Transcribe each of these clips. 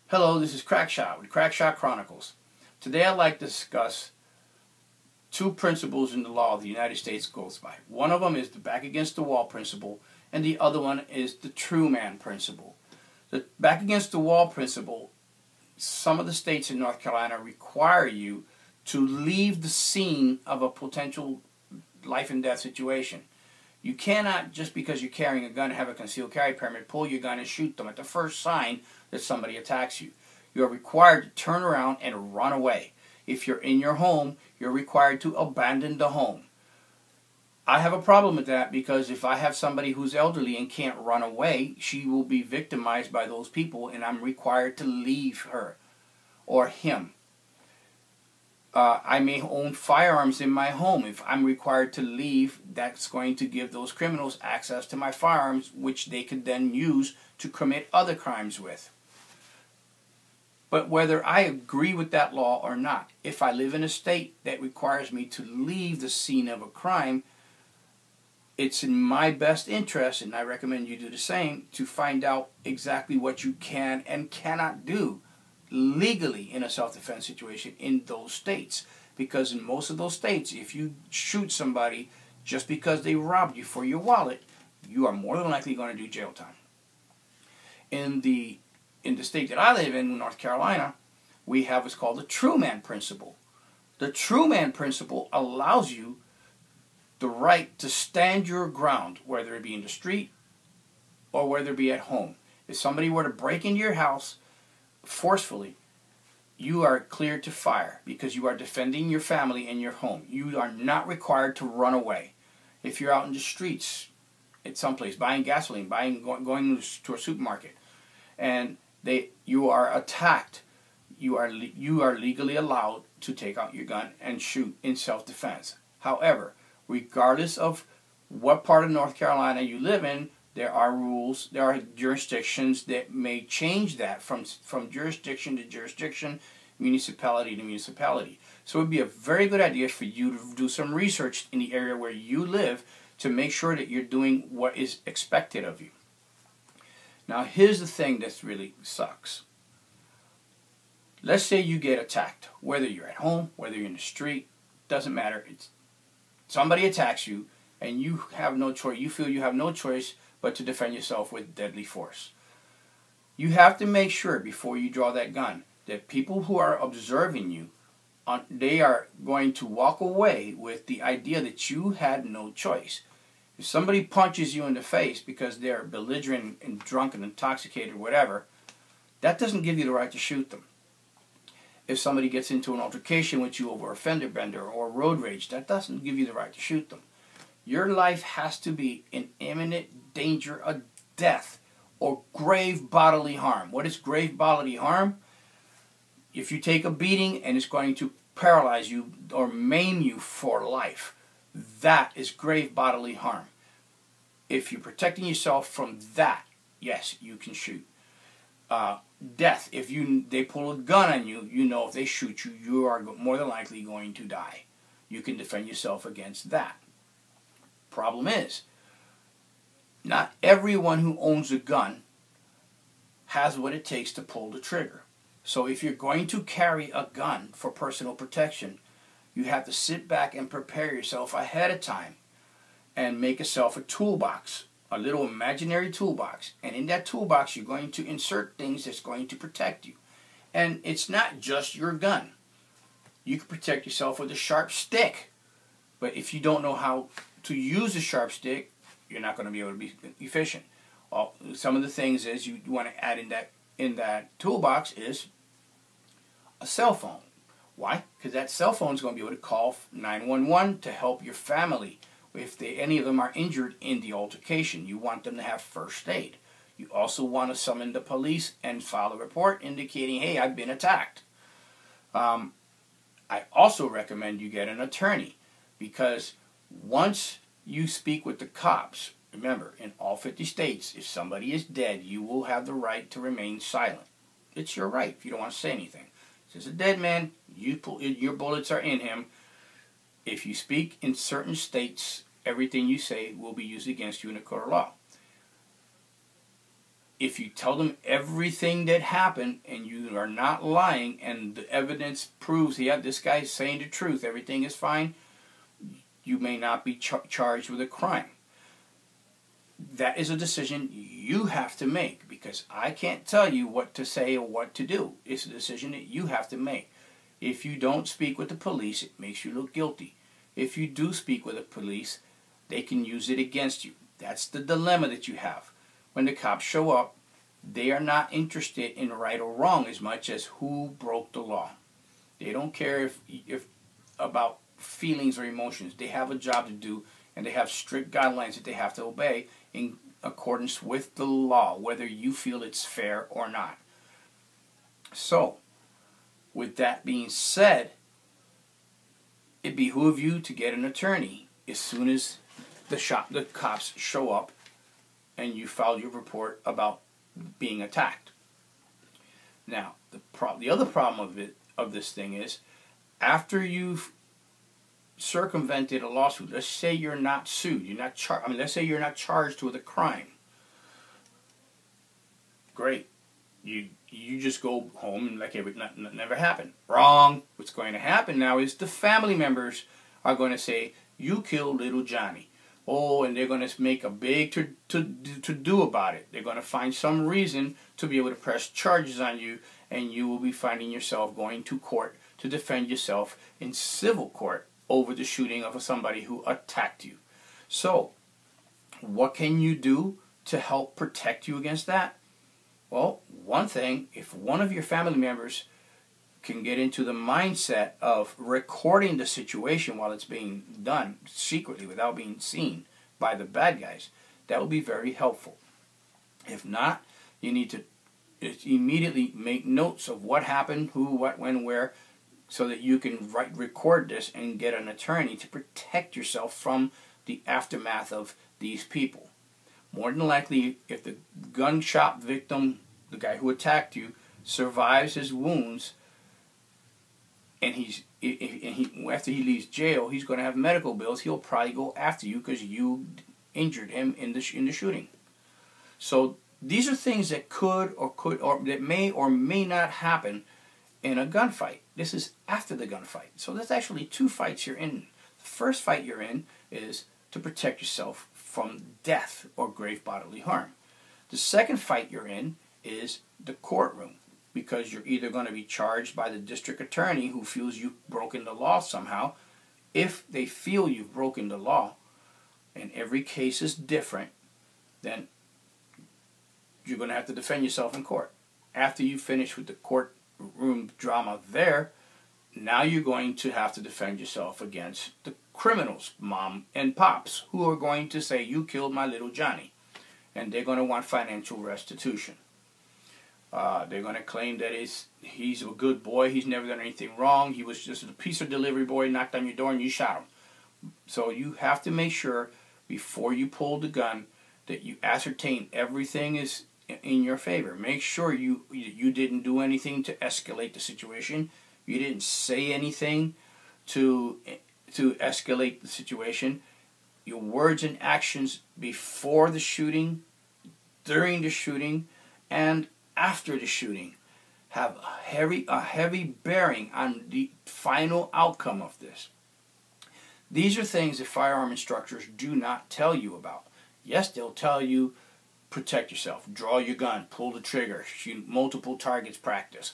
Hello, this is Shot with Shot Chronicles. Today I'd like to discuss two principles in the law of the United States goes by. One of them is the back against the wall principle, and the other one is the true man principle. The back against the wall principle, some of the states in North Carolina require you to leave the scene of a potential life and death situation. You cannot, just because you're carrying a gun, have a concealed carry permit, pull your gun and shoot them at the first sign that somebody attacks you. You are required to turn around and run away. If you're in your home, you're required to abandon the home. I have a problem with that because if I have somebody who's elderly and can't run away, she will be victimized by those people, and I'm required to leave her or him. I may own firearms in my home. If I'm required to leave, that's going to give those criminals access to my firearms, which they could then use to commit other crimes with. But whether I agree with that law or not, if I live in a state that requires me to leave the scene of a crime, it's in my best interest, and I recommend you do the same, to find out exactly what you can and cannot do legally in a self-defense situation in those states. Because in most of those states, if you shoot somebody just because they robbed you for your wallet, you are more than likely going to do jail time. In the state that I live in, North Carolina, we have what's called the true man principle. The true man principle allows you the right to stand your ground, whether it be in the street or whether it be at home. If somebody were to break into your house forcefully, you are cleared to fire because you are defending your family and your home. You are not required to run away. If you're out in the streets at someplace buying gasoline, going to a supermarket, and you are attacked, you are legally allowed to take out your gun and shoot in self-defense. However, regardless of what part of North Carolina you live in, there are rules, there are jurisdictions that may change that from jurisdiction to jurisdiction, municipality to municipality. So it would be a very good idea for you to do some research in the area where you live to make sure that you're doing what is expected of you. Now here's the thing that really sucks. Let's say you get attacked, whether you're at home, whether you're in the street, doesn't matter. Somebody attacks you and you have no choice. You feel you have no choice but to defend yourself with deadly force. You have to make sure before you draw that gun that people who are observing you, they are going to walk away with the idea that you had no choice. If somebody punches you in the face because they're belligerent and drunk and intoxicated or whatever, that doesn't give you the right to shoot them. If somebody gets into an altercation with you over a fender bender or road rage, that doesn't give you the right to shoot them. Your life has to be in imminent danger of death or grave bodily harm. What is grave bodily harm? If you take a beating and it's going to paralyze you or maim you for life, that is grave bodily harm. If you're protecting yourself from that, yes, you can shoot. Death, if they pull a gun on you, you know if they shoot you, you are more than likely going to die. You can defend yourself against that. Problem is, not everyone who owns a gun has what it takes to pull the trigger. So if you're going to carry a gun for personal protection, you have to sit back and prepare yourself ahead of time and make yourself a toolbox, a little imaginary toolbox. And in that toolbox, you're going to insert things that's going to protect you. And it's not just your gun. You can protect yourself with a sharp stick. But if you don't know how to use a sharp stick, you're not going to be able to be efficient. Some of the things is you want to add in that toolbox is a cell phone. Why? Because that cell phone is going to be able to call 911 to help your family if any of them are injured in the altercation. You want them to have first aid. You also want to summon the police and file a report indicating, hey, I've been attacked. I also recommend you get an attorney, because once you speak with the cops, remember, in all 50 states, if somebody is dead, you will have the right to remain silent. It's your right if you don't want to say anything. If it's a dead man, your bullets are in him. If you speak in certain states, everything you say will be used against you in a court of law. if you tell them everything that happened and you you are not lying and the evidence proves, yeah, this guy is saying the truth, everything is fine, you may not be charged with a crime. That is a decision you have to make, because I can't tell you what to say or what to do. It's a decision that you have to make. If you don't speak with the police, it makes you look guilty. If you do speak with the police, they can use it against you. That's the dilemma that you have. When the cops show up, they are not interested in right or wrong as much as who broke the law. They don't care if about feelings or emotions. They have a job to do, and they have strict guidelines that they have to obey in accordance with the law, whether you feel it's fair or not. So, with that being said, it behooves you to get an attorney as soon as the cops show up and you file your report about being attacked. Now, the other problem of this thing is, after you've circumvented a lawsuit, let's say you're not sued, let's say you're not charged with a crime. Great. You just go home and like nothing never happened. Wrong. What's going to happen now is the family members are going to say, you killed little Johnny. Oh, and they're going to make a big to-do about it. They're going to find some reason to be able to press charges on you, and you will be finding yourself going to court to defend yourself in civil court over the shooting of somebody who attacked you. So, what can you do to help protect you against that? Well, one thing, if one of your family members can get into the mindset of recording the situation while it's being done secretly without being seen by the bad guys, that will be very helpful. If not, you need to immediately make notes of what happened, who, what, when, where, so that you can record this and get an attorney to protect yourself from the aftermath of these people. More than likely, if the gunshot victim, the guy who attacked you, survives his wounds, and after he leaves jail, he's going to have medical bills. He'll probably go after you because you injured him in the shooting. So these are things that could or that may or may not happen in a gunfight. This is after the gunfight. So there's actually two fights you're in. The first fight you're in is to protect yourself from death or grave bodily harm. The second fight you're in is the courtroom, because you're either going to be charged by the district attorney who feels you've broken the law somehow. If they feel you've broken the law, and every case is different, then you're going to have to defend yourself in court. After you finish with the courtroom drama there, now you're going to have to defend yourself against the criminals, mom and pops, who are going to say, you killed my little Johnny. And they're going to want financial restitution. They're going to claim that he's a good boy, he's never done anything wrong, he was just a piece of delivery boy, knocked on your door and you shot him. So you have to make sure before you pull the gun that you ascertain everything is in your favor. Make sure you didn't do anything to escalate the situation. You didn't say anything to escalate the situation. Your words and actions before the shooting, during the shooting, and after the shooting have a heavy bearing on the final outcome of this. These are things that firearm instructors do not tell you about. Yes, they'll tell you protect yourself, draw your gun, pull the trigger, shoot multiple targets, practice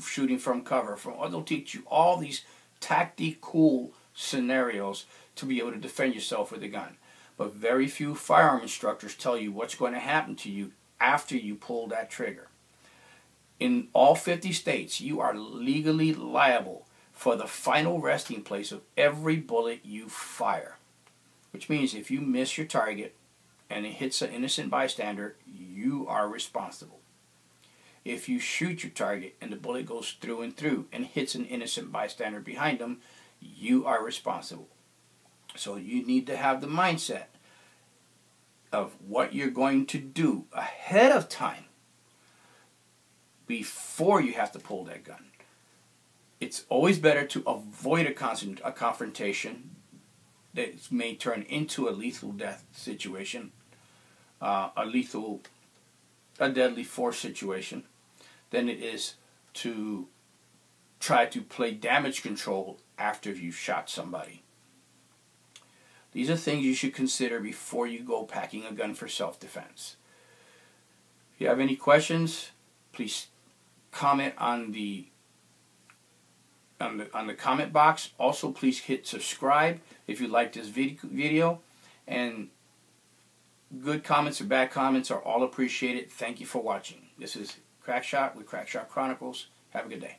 shooting from cover. They'll teach you all these tactical scenarios to be able to defend yourself with a gun. But very few firearm instructors tell you what's going to happen to you after you pull that trigger. In all 50 states, you are legally liable for the final resting place of every bullet you fire. Which means if you miss your target and it hits an innocent bystander, you are responsible. If you shoot your target and the bullet goes through and through and hits an innocent bystander behind them, you are responsible. So you need to have the mindset of what you're going to do ahead of time before you have to pull that gun. It's always better to avoid a confrontation that may turn into a lethal death situation, a deadly force situation. than it is to try to play damage control after you've shot somebody. These are things you should consider before you go packing a gun for self-defense. If you have any questions, please comment on the comment box. Also, please hit subscribe if you like this video. And good comments or bad comments are all appreciated. Thank you for watching. This is Crackshot with Crackshot Chronicles. Have a good day.